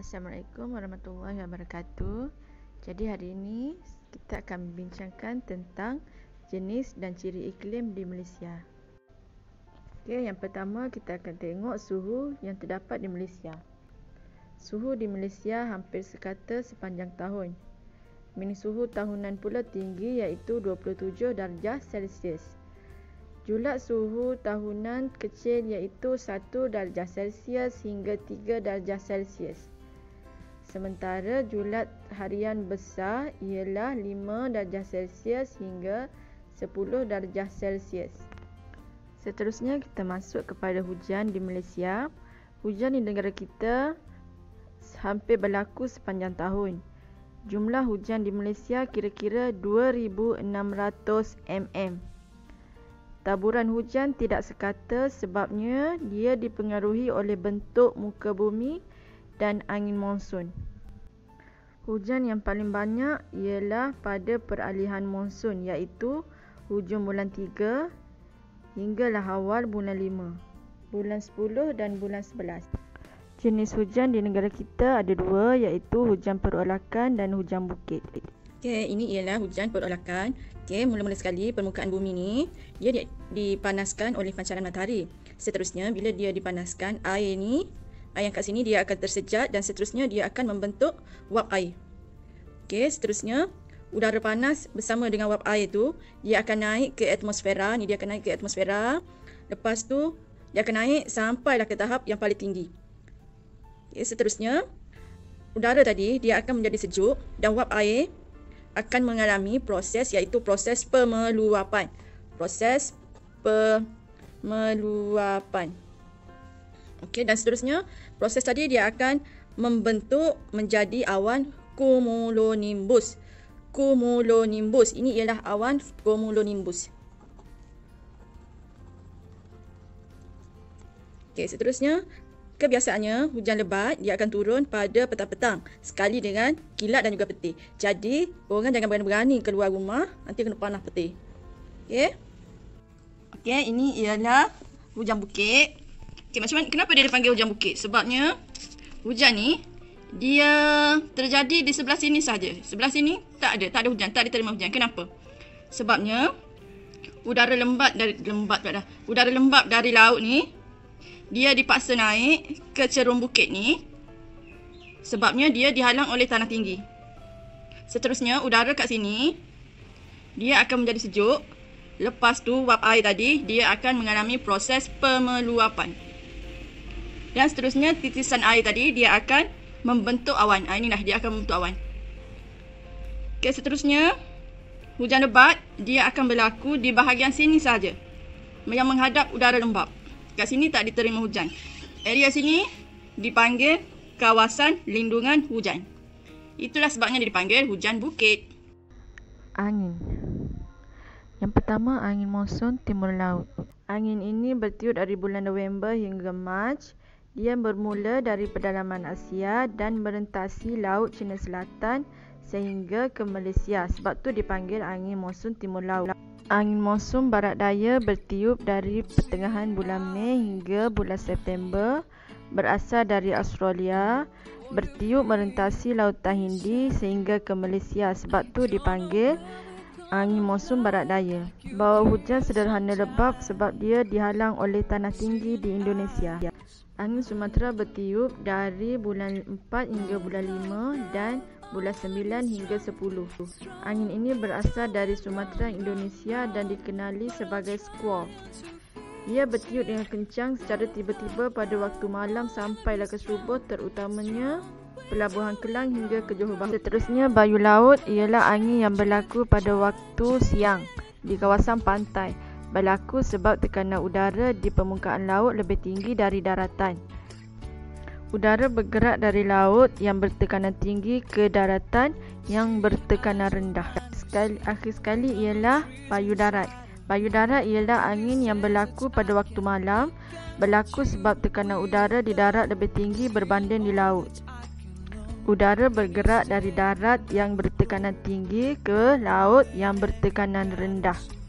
Assalamualaikum warahmatullahi wabarakatuh. Jadi hari ini kita akan membincangkan tentang jenis dan ciri iklim di Malaysia. Okey, yang pertama kita akan tengok suhu yang terdapat di Malaysia. Suhu di Malaysia hampir sekata sepanjang tahun. Mini suhu tahunan pula tinggi iaitu 27 darjah Celsius. Julat suhu tahunan kecil iaitu 1 darjah Celsius hingga 3 darjah Celsius. Sementara julat harian besar ialah 5 darjah Celsius hingga 10 darjah Celsius. Seterusnya kita masuk kepada hujan di Malaysia. Hujan di negara kita hampir berlaku sepanjang tahun. Jumlah hujan di Malaysia kira-kira 2,600 mm. Taburan hujan tidak sekata sebabnya dia dipengaruhi oleh bentuk muka bumi dan angin monsun. Hujan yang paling banyak ialah pada peralihan monsun iaitu hujung bulan 3 hinggalah awal bulan 5, bulan 10 dan bulan 11. Jenis hujan di negara kita ada dua iaitu hujan perolakan dan hujan bukit. Okey, ini ialah hujan perolakan. Okey, mula-mula sekali permukaan bumi ni dia dipanaskan oleh pancaran matahari. Seterusnya bila dia dipanaskan, air yang kat sini dia akan tersejat dan seterusnya dia akan membentuk wap air. Okey, seterusnya udara panas bersama dengan wap air tu dia akan naik ke atmosfera. Ni dia akan naik ke atmosfera. Lepas tu dia akan naik sampailah ke tahap yang paling tinggi. Okey, seterusnya udara tadi dia akan menjadi sejuk dan wap air akan mengalami proses iaitu proses pemeluapan. Proses pemeluapan. Okey, dan seterusnya proses tadi dia akan membentuk menjadi awan cumulonimbus. Cumulonimbus ini ialah awan cumulonimbus. Okey, seterusnya kebiasaannya hujan lebat dia akan turun pada petang-petang sekali dengan kilat dan juga petir. Jadi orang jangan berani-berani keluar rumah, nanti kena panah petir. Okey. Okey, ini ialah hujan bukit. Okey, macam mana kenapa dia dipanggil hujan bukit? Sebabnya hujan ni dia terjadi di sebelah sini saja. Sebelah sini tak ada hujan, tak diterima hujan. Kenapa? Sebabnya udara lembap dari laut ni dia dipaksa naik ke cerung bukit ni sebabnya dia dihalang oleh tanah tinggi. Seterusnya udara kat sini dia akan menjadi sejuk. Lepas tu wap air tadi dia akan mengalami proses pemeluapan. Dan seterusnya titisan air tadi dia akan membentuk awan. Inilah dia akan membentuk awan. Okay, seterusnya hujan lebat dia akan berlaku di bahagian sini saja yang menghadap udara lembap. Kat sini tak diterima hujan. Area sini dipanggil kawasan lindungan hujan. Itulah sebabnya dia dipanggil hujan bukit. Angin. Yang pertama, angin monsun timur laut. Angin ini bertiup dari bulan November hingga Mac. Dia bermula dari pedalaman Asia dan merentasi laut Cina Selatan sehingga ke Malaysia. Sebab tu dipanggil angin monsun timur laut. Angin monsun barat daya bertiup dari pertengahan bulan Mei hingga bulan September, berasal dari Australia, bertiup merentasi lautan Hindi sehingga ke Malaysia. Sebab tu dipanggil angin monsun barat daya. Bau hujan sederhana lebat sebab dia dihalang oleh tanah tinggi di Indonesia. Angin Sumatera bertiup dari bulan 4 hingga bulan 5 dan bulan 9 hingga 10. Angin ini berasal dari Sumatera, Indonesia dan dikenali sebagai squall. Ia bertiup dengan kencang secara tiba-tiba pada waktu malam sampailah ke subuh, terutamanya Pelabuhan Kelang hingga ke Johor Bahru. Seterusnya bayu laut ialah angin yang berlaku pada waktu siang di kawasan pantai. Berlaku sebab tekanan udara di permukaan laut lebih tinggi dari daratan. Udara bergerak dari laut yang bertekanan tinggi ke daratan yang bertekanan rendah. Akhir sekali ialah bayu darat. Bayu darat ialah angin yang berlaku pada waktu malam. Berlaku sebab tekanan udara di darat lebih tinggi berbanding di laut. Udara bergerak dari darat yang bertekanan tinggi ke laut yang bertekanan rendah.